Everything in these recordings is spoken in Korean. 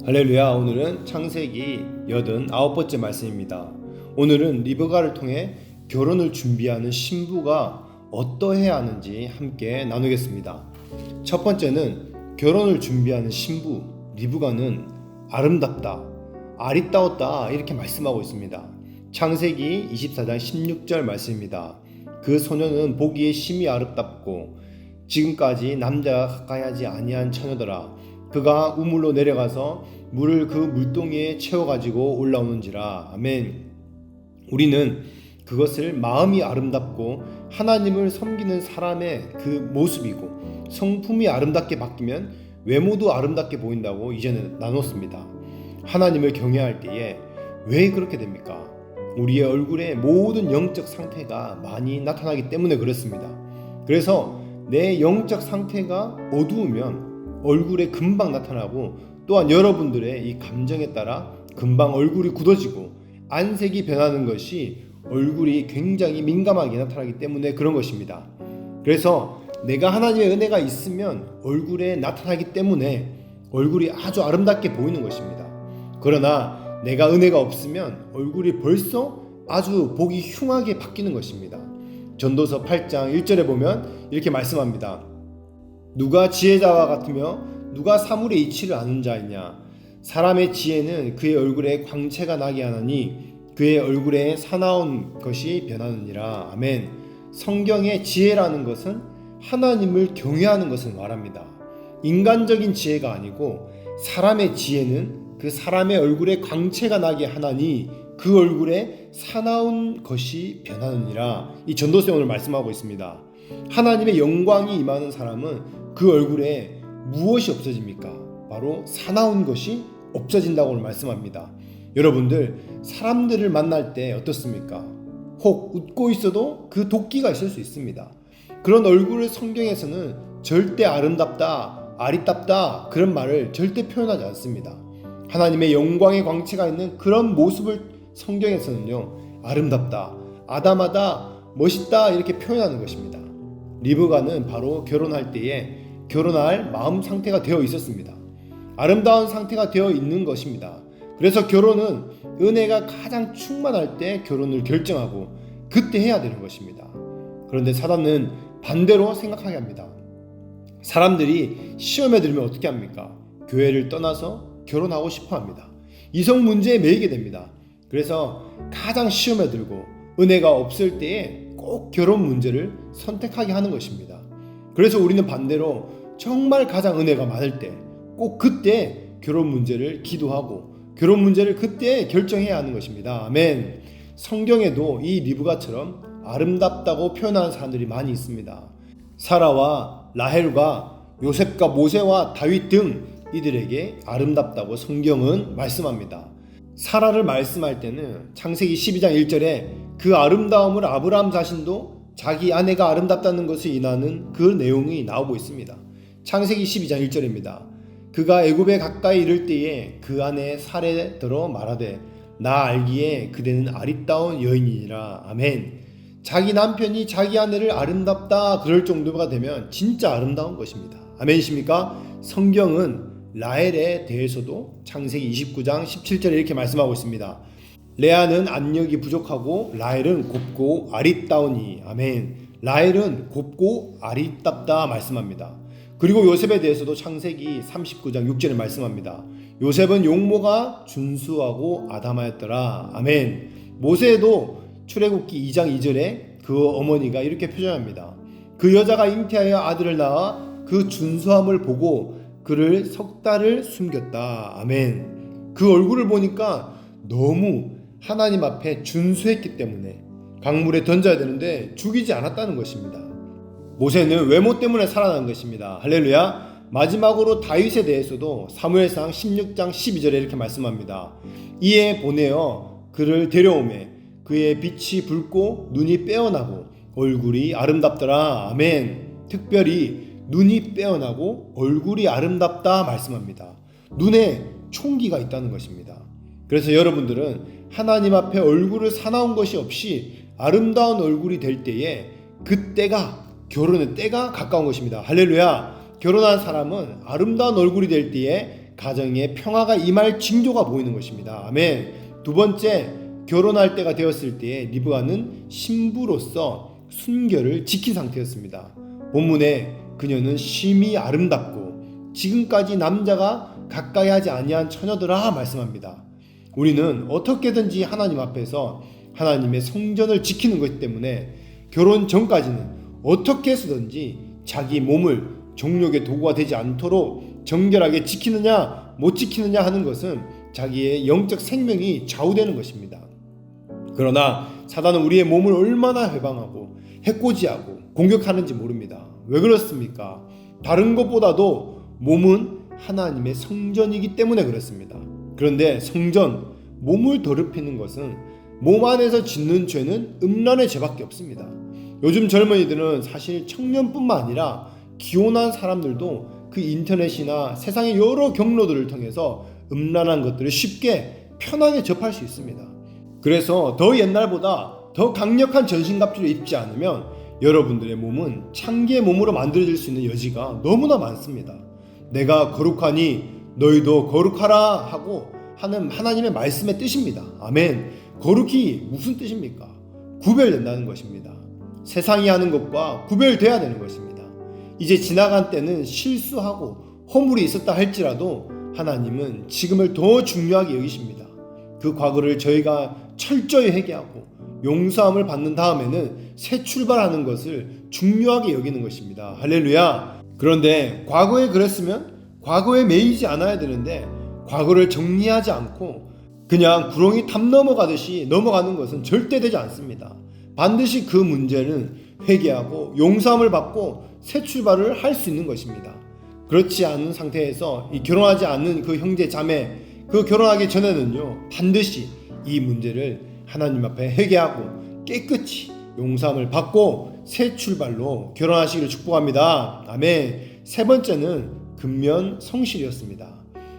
할렐루야. 오늘은 창세기 89번째 말씀입니다. 오늘은 리브가를 통해 결혼을 준비하는 신부가 어떠해야 하는지 함께 나누겠습니다. 첫 번째는 결혼을 준비하는 신부 리브가는 아름답다, 아리따웠다 이렇게 말씀하고 있습니다. 창세기 24장 16절 말씀입니다. 그 소녀는 보기에 심히 아름답고 지금까지 남자가 가까이 하지 아니한 처녀더라. 그가 우물로 내려가서 물을 그 물동이에 채워가지고 올라오는지라. 아멘. 우리는 그것을 마음이 아름답고 하나님을 섬기는 사람의 그 모습이고 성품이 아름답게 바뀌면 외모도 아름답게 보인다고 이제는 나눴습니다. 하나님을 경외할 때에 왜 그렇게 됩니까? 우리의 얼굴에 모든 영적 상태가 많이 나타나기 때문에 그렇습니다. 그래서 내 영적 상태가 어두우면 얼굴에 금방 나타나고 또한 여러분들의 이 감정에 따라 금방 얼굴이 굳어지고 안색이 변하는 것이 얼굴이 굉장히 민감하게 나타나기 때문에 그런 것입니다. 그래서 내가 하나님의 은혜가 있으면 얼굴에 나타나기 때문에 얼굴이 아주 아름답게 보이는 것입니다. 그러나 내가 은혜가 없으면 얼굴이 벌써 아주 보기 흉하게 바뀌는 것입니다. 전도서 8장 1절에 보면 이렇게 말씀합니다. 누가 지혜자와 같으며 누가 사물의 이치를 아는 자이냐. 사람의 지혜는 그의 얼굴에 광채가 나게 하나니 그의 얼굴에 사나운 것이 변하느니라. 아멘. 성경의 지혜라는 것은 하나님을 경외하는 것을 말합니다. 인간적인 지혜가 아니고 사람의 지혜는 그 사람의 얼굴에 광채가 나게 하나니 그 얼굴에 사나운 것이 변하느니라. 이 전도서에 오늘 말씀하고 있습니다. 하나님의 영광이 임하는 사람은 그 얼굴에 무엇이 없어집니까? 바로 사나운 것이 없어진다고 오늘 말씀합니다. 여러분들 사람들을 만날 때 어떻습니까? 혹 웃고 있어도 그 도끼가 있을 수 있습니다. 그런 얼굴을 성경에서는 절대 아름답다, 아리따다 그런 말을 절대 표현하지 않습니다. 하나님의 영광의 광채가 있는 그런 모습을 성경에서는요 아름답다, 아담하다, 멋있다 이렇게 표현하는 것입니다. 리브가는 바로 결혼할 때에 결혼할 마음 상태가 되어 있었습니다. 아름다운 상태가 되어 있는 것입니다. 그래서 결혼은 은혜가 가장 충만할 때 결혼을 결정하고 그때 해야 되는 것입니다. 그런데 사단은 반대로 생각하게 합니다. 사람들이 시험에 들면 어떻게 합니까? 교회를 떠나서 결혼하고 싶어 합니다. 이성 문제에 매이게 됩니다. 그래서 가장 시험에 들고 은혜가 없을 때에 꼭 결혼 문제를 선택하게 하는 것입니다. 그래서 우리는 반대로 정말 가장 은혜가 많을 때 꼭 그때 결혼 문제를 기도하고 결혼 문제를 그때 결정해야 하는 것입니다. 아멘. 성경에도 이 리브가처럼 아름답다고 표현하는 사람들이 많이 있습니다. 사라와 라헬과 요셉과 모세와 다윗 등 이들에게 아름답다고 성경은 말씀합니다. 사라를 말씀할 때는 창세기 12장 1절에 그 아름다움을 아브라함 자신도 자기 아내가 아름답다는 것을 인하는 그 내용이 나오고 있습니다. 창세기 12장 1절입니다. 그가 애굽에 가까이 이를 때에 그 아내 사레 들어 말하되 나 알기에 그대는 아리따운 여인이니라. 아멘. 자기 남편이 자기 아내를 아름답다 그럴 정도가 되면 진짜 아름다운 것입니다. 아멘이십니까? 성경은 라헬에 대해서도 창세기 29장 17절에 이렇게 말씀하고 있습니다. 레아는 안력이 부족하고 라헬은 곱고 아리따우니. 아멘. 라헬은 곱고 아리따다 말씀합니다. 그리고 요셉에 대해서도 창세기 39장 6절에 말씀합니다. 요셉은 용모가 준수하고 아담하였더라. 아멘. 모세도 출애굽기 2장 2절에 그 어머니가 이렇게 표현합니다. 그 여자가 잉태하여 아들을 낳아 그 준수함을 보고 그를 석 달을 숨겼다. 아멘. 그 얼굴을 보니까 너무 하나님 앞에 준수했기 때문에 강물에 던져야 되는데 죽이지 않았다는 것입니다. 모세는 외모 때문에 살아난 것입니다. 할렐루야. 마지막으로 다윗에 대해서도 사무엘상 16장 12절에 이렇게 말씀합니다. 이에 보내어 그를 데려오매 그의 빛이 붉고 눈이 빼어나고 얼굴이 아름답더라. 아멘. 특별히 눈이 빼어나고 얼굴이 아름답다 말씀합니다. 눈에 총기가 있다는 것입니다. 그래서 여러분들은 하나님 앞에 얼굴을 사나운 것이 없이 아름다운 얼굴이 될 때에 그때가 결혼의 때가 가까운 것입니다. 할렐루야. 결혼한 사람은 아름다운 얼굴이 될 때에 가정에 평화가 임할 징조가 보이는 것입니다. 아멘. 두 번째, 결혼할 때가 되었을 때에 리브가는 신부로서 순결을 지킨 상태였습니다. 본문에 그녀는 심히 아름답고 지금까지 남자가 가까이 하지 아니한 처녀더라 말씀합니다. 우리는 어떻게든지 하나님 앞에서 하나님의 성전을 지키는 것 때문에 결혼 전까지는 어떻게 해서든지 자기 몸을 정욕의 도구가 되지 않도록 정결하게 지키느냐 못 지키느냐 하는 것은 자기의 영적 생명이 좌우되는 것입니다. 그러나 사단은 우리의 몸을 얼마나 회방하고 해코지하고 공격하는지 모릅니다. 왜 그렇습니까? 다른 것보다도 몸은 하나님의 성전이기 때문에 그렇습니다. 그런데 성전, 몸을 더럽히는 것은 몸 안에서 짓는 죄는 음란의 죄밖에 없습니다. 요즘 젊은이들은 사실 청년뿐만 아니라 기혼한 사람들도 그 인터넷이나 세상의 여러 경로들을 통해서 음란한 것들을 쉽게 편하게 접할 수 있습니다. 그래서 더 옛날보다 더 강력한 전신갑주를 입지 않으면 여러분들의 몸은 창기의 몸으로 만들어질 수 있는 여지가 너무나 많습니다. 내가 거룩하니 너희도 거룩하라 하고 하는 하나님의 말씀의 뜻입니다. 아멘. 거룩이 무슨 뜻입니까? 구별된다는 것입니다. 세상이 하는 것과 구별돼야 되는 것입니다. 이제 지나간 때는 실수하고 허물이 있었다 할지라도 하나님은 지금을 더 중요하게 여기십니다. 그 과거를 저희가 철저히 회개하고 용서함을 받는 다음에는 새 출발하는 것을 중요하게 여기는 것입니다. 할렐루야. 그런데 과거에 그랬으면 과거에 매이지 않아야 되는데 과거를 정리하지 않고 그냥 구렁이 탐 넘어가듯이 넘어가는 것은 절대 되지 않습니다. 반드시 그 문제는 회개하고 용서함을 받고 새 출발을 할 수 있는 것입니다. 그렇지 않은 상태에서 이 결혼하지 않는 그 형제 자매, 그 결혼하기 전에는요 반드시 이 문제를 하나님 앞에 회개하고 깨끗이 용서함을 받고 새 출발로 결혼하시기를 축복합니다. 아멘. 세 번째는 근면 성실이었습니다.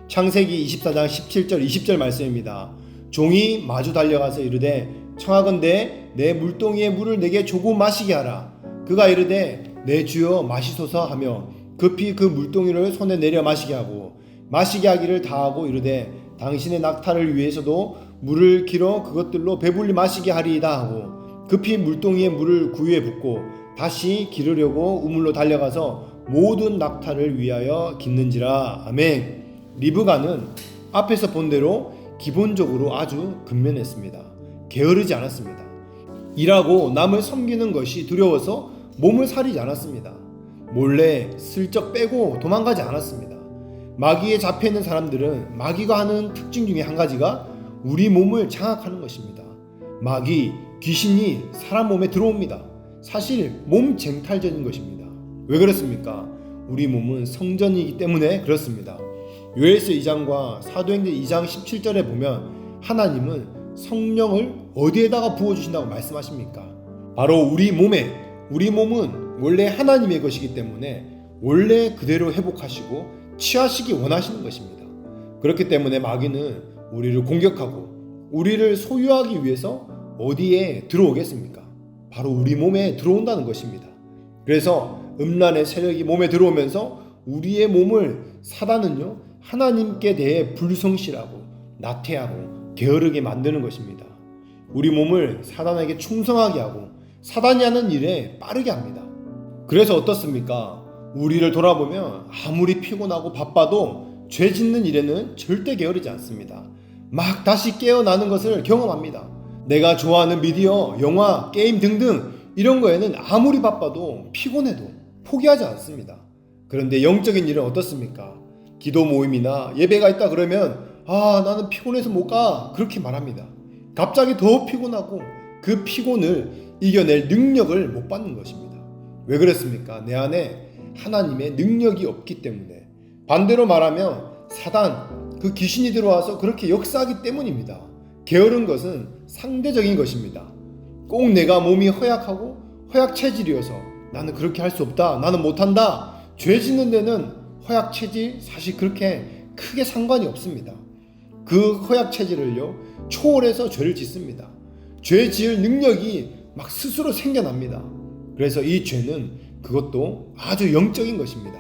창세기 24장 17절 20절 말씀입니다. 종이 마주 달려가서 이르되 청하건대 내 물동이의 물을 내게 조금 마시게 하라. 그가 이르되 내 주여 마시소서 하며 급히 그 물동이를 손에 내려 마시게 하고 마시게 하기를 다하고 이르되 당신의 낙타를 위해서도 물을 길어 그것들로 배불리 마시게 하리이다 하고 급히 물동이에 물을 구유에 붓고 다시 기르려고 우물로 달려가서 모든 낙타를 위하여 깃는지라. 아멘. 리브가는 앞에서 본 대로 기본적으로 아주 근면했습니다. 게으르지 않았습니다. 일하고 남을 섬기는 것이 두려워서 몸을 사리지 않았습니다. 몰래 슬쩍 빼고 도망가지 않았습니다. 마귀에 잡혀있는 사람들은 마귀가 하는 특징 중에 한 가지가 우리 몸을 장악하는 것입니다. 마귀, 귀신이 사람 몸에 들어옵니다. 사실 몸 쟁탈전인 것입니다. 왜 그렇습니까? 우리 몸은 성전이기 때문에 그렇습니다. 요엘서 2장과 사도행전 2장 17절에 보면 하나님은 성령을 어디에다가 부어주신다고 말씀하십니까? 바로 우리 몸에. 우리 몸은 원래 하나님의 것이기 때문에 원래 그대로 회복하시고 취하시기 원하시는 것입니다. 그렇기 때문에 마귀는 우리를 공격하고 우리를 소유하기 위해서 어디에 들어오겠습니까? 바로 우리 몸에 들어온다는 것입니다. 그래서 음란의 세력이 몸에 들어오면서 우리의 몸을 사단은요 하나님께 대해 불성실하고 나태하고 게으르게 만드는 것입니다. 우리 몸을 사단에게 충성하게 하고 사단이 하는 일에 빠르게 합니다. 그래서 어떻습니까? 우리를 돌아보면 아무리 피곤하고 바빠도 죄 짓는 일에는 절대 게으르지 않습니다. 막 다시 깨어나는 것을 경험합니다. 내가 좋아하는 미디어, 영화, 게임 등등 이런 거에는 아무리 바빠도 피곤해도 포기하지 않습니다. 그런데 영적인 일은 어떻습니까? 기도 모임이나 예배가 있다 그러면 나는 피곤해서 못 가 그렇게 말합니다. 갑자기 더 피곤하고 그 피곤을 이겨낼 능력을 못 받는 것입니다. 왜 그렇습니까? 내 안에 하나님의 능력이 없기 때문에. 반대로 말하면 사단, 그 귀신이 들어와서 그렇게 역사하기 때문입니다. 게으른 것은 상대적인 것입니다. 꼭 내가 몸이 허약하고 허약 체질이어서 나는 그렇게 할 수 없다, 나는 못한다, 죄 짓는 데는 허약 체질 사실 그렇게 크게 상관이 없습니다. 그 허약 체질을요 초월해서 죄를 짓습니다. 죄 지을 능력이 막 스스로 생겨납니다. 그래서 이 죄는 그것도 아주 영적인 것입니다.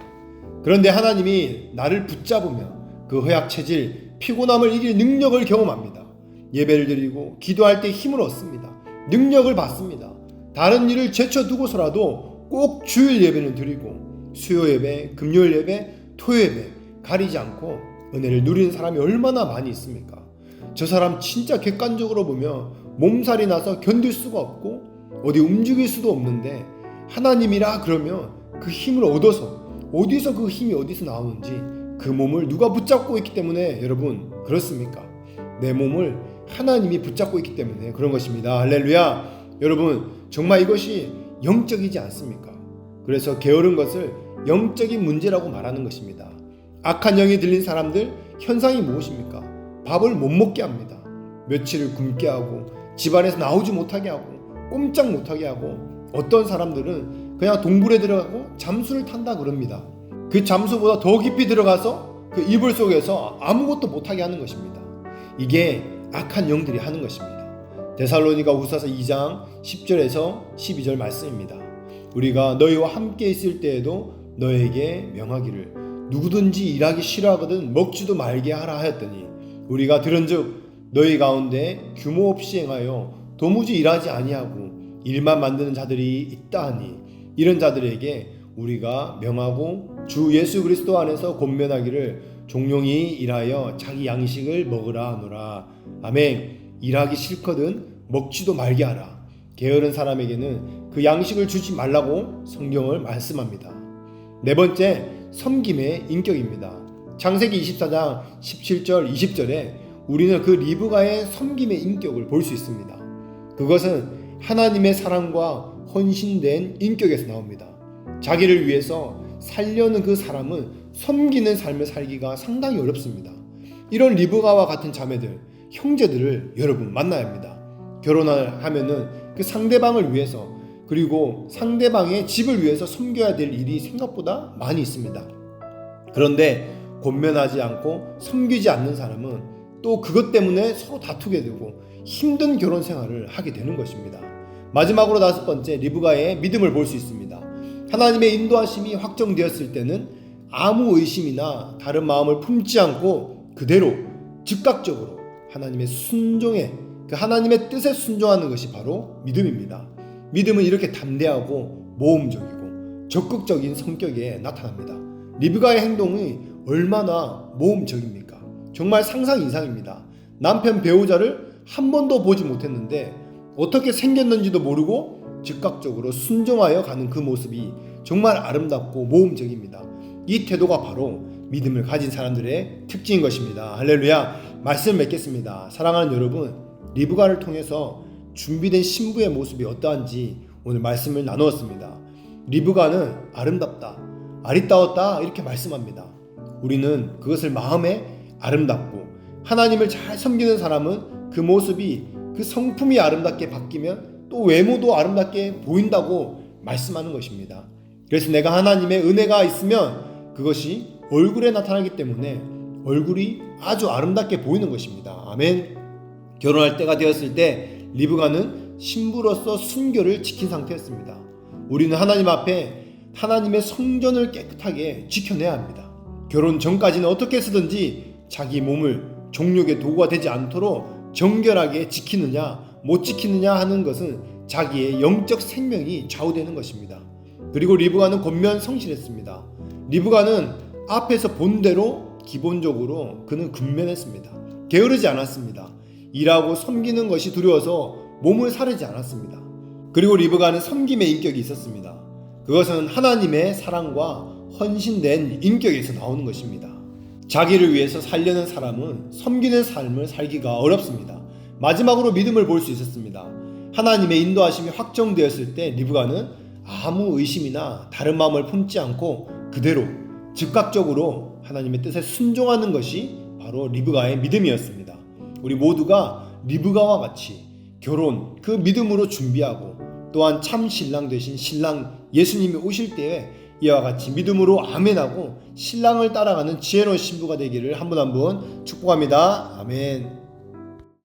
그런데 하나님이 나를 붙잡으면 그 허약 체질, 피곤함을 이길 능력을 경험합니다. 예배를 드리고 기도할 때 힘을 얻습니다. 능력을 받습니다. 다른 일을 제쳐두고서라도 꼭 주일 예배는 드리고 수요 예배, 금요일 예배, 토요 예배 가리지 않고 은혜를 누리는 사람이 얼마나 많이 있습니까? 저 사람 진짜 객관적으로 보면 몸살이 나서 견딜 수가 없고 어디 움직일 수도 없는데 하나님이라 그러면 그 힘을 얻어서 어디서 그 힘이 어디서 나오는지 그 몸을 누가 붙잡고 있기 때문에 여러분 그렇습니까? 내 몸을 하나님이 붙잡고 있기 때문에 그런 것입니다. 할렐루야. 여러분 정말 이것이 영적이지 않습니까? 그래서 게으른 것을 영적인 문제라고 말하는 것입니다. 악한 영이 들린 사람들 현상이 무엇입니까? 밥을 못 먹게 합니다. 며칠을 굶게 하고 집안에서 나오지 못하게 하고 꼼짝 못하게 하고 어떤 사람들은 그냥 동굴에 들어가고 잠수를 탄다 그럽니다. 그 잠수보다 더 깊이 들어가서 그 이불 속에서 아무것도 못하게 하는 것입니다. 이게 악한 영들이 하는 것입니다. 데살로니가 후서서 2장 10절에서 12절 말씀입니다. 우리가 너희와 함께 있을 때에도 너에게 명하기를 누구든지 일하기 싫어하거든 먹지도 말게 하라 하였더니 우리가 들은즉 너희 가운데 규모 없이 행하여 도무지 일하지 아니하고 일만 만드는 자들이 있다 하니 이런 자들에게 우리가 명하고 주 예수 그리스도 안에서 권면하기를 종용이 일하여 자기 양식을 먹으라 하노라. 아멘. 일하기 싫거든 먹지도 말게 하라. 게으른 사람에게는 그 양식을 주지 말라고 성경을 말씀합니다. 네 번째, 섬김의 인격입니다. 창세기 24장 17절 20절에 우리는 그 리브가의 섬김의 인격을 볼 수 있습니다. 그것은 하나님의 사랑과 헌신된 인격에서 나옵니다. 자기를 위해서 살려는 그 사람은 섬기는 삶을 살기가 상당히 어렵습니다. 이런 리브가와 같은 자매들, 형제들을 여러분 만나야 합니다. 결혼을 하면은 그 상대방을 위해서 그리고 상대방의 집을 위해서 섬겨야 될 일이 생각보다 많이 있습니다. 그런데 권면하지 않고 섬기지 않는 사람은 또 그것 때문에 서로 다투게 되고 힘든 결혼 생활을 하게 되는 것입니다. 마지막으로 다섯 번째, 리브가의 믿음을 볼 수 있습니다. 하나님의 인도하심이 확정되었을 때는 아무 의심이나 다른 마음을 품지 않고 그대로 즉각적으로 하나님의 순종에 그 하나님의 뜻에 순종하는 것이 바로 믿음입니다. 믿음은 이렇게 담대하고 모험적이고 적극적인 성격에 나타납니다. 리브가의 행동이 얼마나 모험적입니까? 정말 상상 이상입니다. 남편 배우자를 한 번도 보지 못했는데 어떻게 생겼는지도 모르고 즉각적으로 순종하여 가는 그 모습이 정말 아름답고 모험적입니다. 이 태도가 바로 믿음을 가진 사람들의 특징인 것입니다. 할렐루야. 말씀을 맺겠습니다. 사랑하는 여러분, 리브가를 통해서 준비된 신부의 모습이 어떠한지 오늘 말씀을 나누었습니다. 리브가는 아름답다, 아리따웠다 이렇게 말씀합니다. 우리는 그것을 마음에 아름답고 하나님을 잘 섬기는 사람은 그 모습이 그 성품이 아름답게 바뀌면 또 외모도 아름답게 보인다고 말씀하는 것입니다. 그래서 내가 하나님의 은혜가 있으면 그것이 얼굴에 나타나기 때문에 얼굴이 아주 아름답게 보이는 것입니다. 아멘. 결혼할 때가 되었을 때 리브가는 신부로서 순결을 지킨 상태였습니다. 우리는 하나님 앞에 하나님의 성전을 깨끗하게 지켜내야 합니다. 결혼 전까지는 어떻게 해서든지 자기 몸을 정욕의 도구가 되지 않도록 정결하게 지키느냐 못 지키느냐 하는 것은 자기의 영적 생명이 좌우되는 것입니다. 그리고 리브가는 권면 성실했습니다. 리브가는 앞에서 본 대로 기본적으로 그는 근면했습니다. 게으르지 않았습니다. 일하고 섬기는 것이 두려워서 몸을 사르지 않았습니다. 그리고 리브가는 섬김의 인격이 있었습니다. 그것은 하나님의 사랑과 헌신된 인격에서 나오는 것입니다. 자기를 위해서 살려는 사람은 섬기는 삶을 살기가 어렵습니다. 마지막으로 믿음을 볼 수 있었습니다. 하나님의 인도하심이 확정되었을 때 리브가는 아무 의심이나 다른 마음을 품지 않고 그대로 즉각적으로 하나님의 뜻에 순종하는 것이 바로 리브가의 믿음이었습니다. 우리 모두가 리브가와 같이 결혼 그 믿음으로 준비하고 또한 참 신랑 되신 신랑 예수님이 오실 때에 이와 같이 믿음으로 아멘하고 신랑을 따라가는 지혜로운 신부가 되기를 한 분 한 분 축복합니다. 아멘.